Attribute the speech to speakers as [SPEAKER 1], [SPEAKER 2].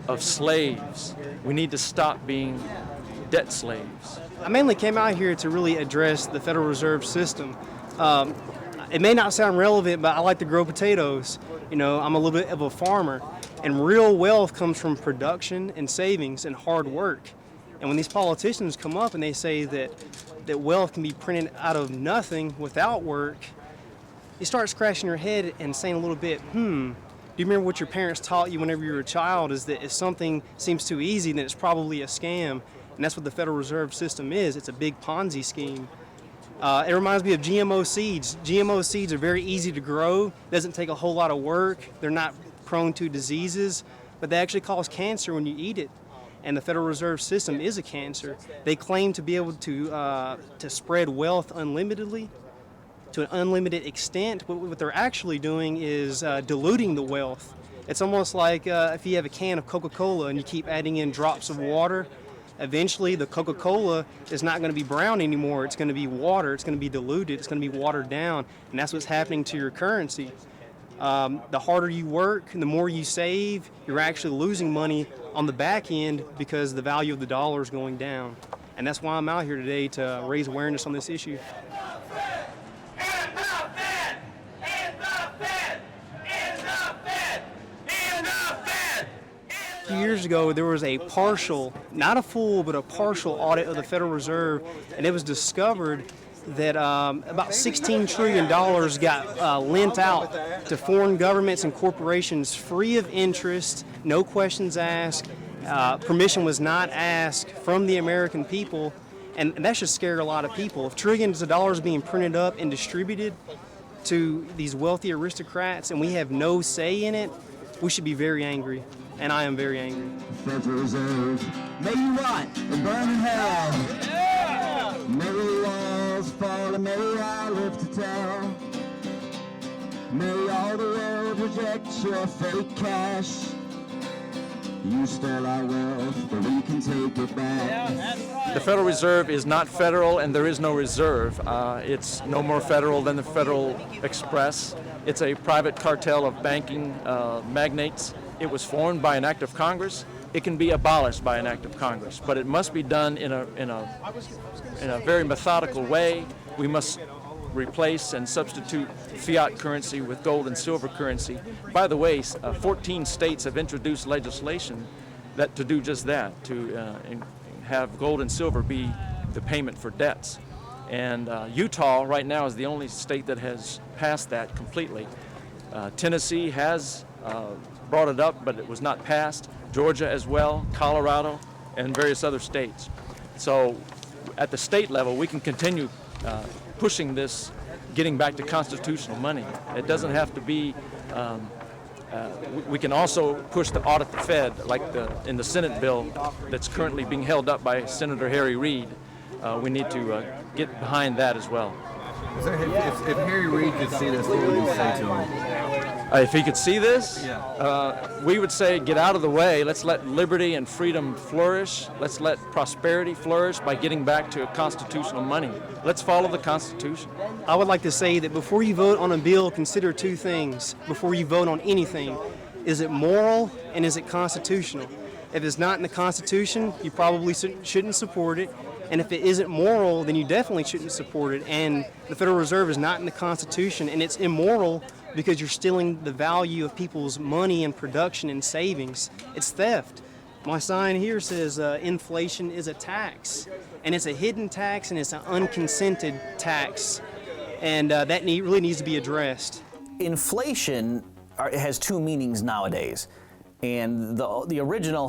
[SPEAKER 1] of slaves. We need to stop being debt slaves.
[SPEAKER 2] I mainly came out here to really address the Federal Reserve System. It may not sound relevant, but I like to grow potatoes. You know, I'm a little bit of a farmer, and real wealth comes from production and savings and hard work. And when these politicians come up and they say that wealth can be printed out of nothing without work, you start scratching your head and saying a little bit, do you remember what your parents taught you whenever you were a child, is that if something seems too easy, then it's probably a scam. And that's what the Federal Reserve System is. It's a big Ponzi scheme. It reminds me of GMO seeds. GMO seeds are very easy to grow, doesn't take a whole lot of work, they're not prone to diseases, but they actually cause cancer when you eat it. And the Federal Reserve System is a cancer. They claim to be able to spread wealth unlimitedly, to an unlimited extent, but what they're actually doing is diluting the wealth. It's almost like if you have a can of Coca-Cola and you keep adding in drops of water, eventually the Coca-Cola is not going to be brown anymore. It's going to be water. It's going to be diluted. It's going to be watered down. And that's what's happening to your currency. The harder you work and the more you save, you're actually losing money on the back end because the value of the dollar is going down. And that's why I'm out here today, to raise awareness on this issue. A few years ago, there was a partial, not a full, but a partial audit of the Federal Reserve, and it was discovered that about $16 trillion got lent out to foreign governments and corporations free of interest, no questions asked, permission was not asked from the American people, and that should scare a lot of people. If trillions of dollars being printed up and distributed to these wealthy aristocrats and we have no say in it, we should be very angry. And I am very angry.
[SPEAKER 3] Federal Reserve, may you rot and burn in hell. Yeah! May the walls fall and may I live to tell. May all the world reject your fake cash. You stole our wealth, but we can take it back.
[SPEAKER 1] Yeah, that's right. The Federal Reserve is not federal, and there is no reserve. It's no more federal than the Federal Express. It's a private cartel of banking magnates. It was formed by an act of Congress. It can be abolished by an act of Congress, but it must be done in a very methodical way. We must replace and substitute fiat currency with gold and silver currency. By the way, 14 states have introduced legislation to do just that, to have gold and silver be the payment for debts. And Utah right now is the only state that has passed that completely. Tennessee has brought it up, but it was not passed. Georgia as well, Colorado, and various other states. So at the state level, we can continue pushing this, getting back to constitutional money. It doesn't have to be, we can also push to audit the Fed, like in the Senate bill that's currently being held up by Senator Harry Reid. We need to get behind that as well.
[SPEAKER 4] If Harry Reid could see this, what would you say to him?
[SPEAKER 1] If he could see this, we would say, get out of the way. Let's let liberty and freedom flourish. Let's let prosperity flourish by getting back to constitutional money. Let's follow the Constitution.
[SPEAKER 2] I would like to say that before you vote on a bill, consider two things before you vote on anything. Is it moral and is it constitutional? If it's not in the Constitution, you probably shouldn't support it. And if it isn't moral, then you definitely shouldn't support it. And the Federal Reserve is not in the Constitution, and it's immoral because you're stealing the value of people's money and production and savings. It's theft. My sign here says inflation is a tax, and it's a hidden tax, and it's an unconsented tax, and that really needs to be addressed.
[SPEAKER 5] Inflation has two meanings nowadays, and the original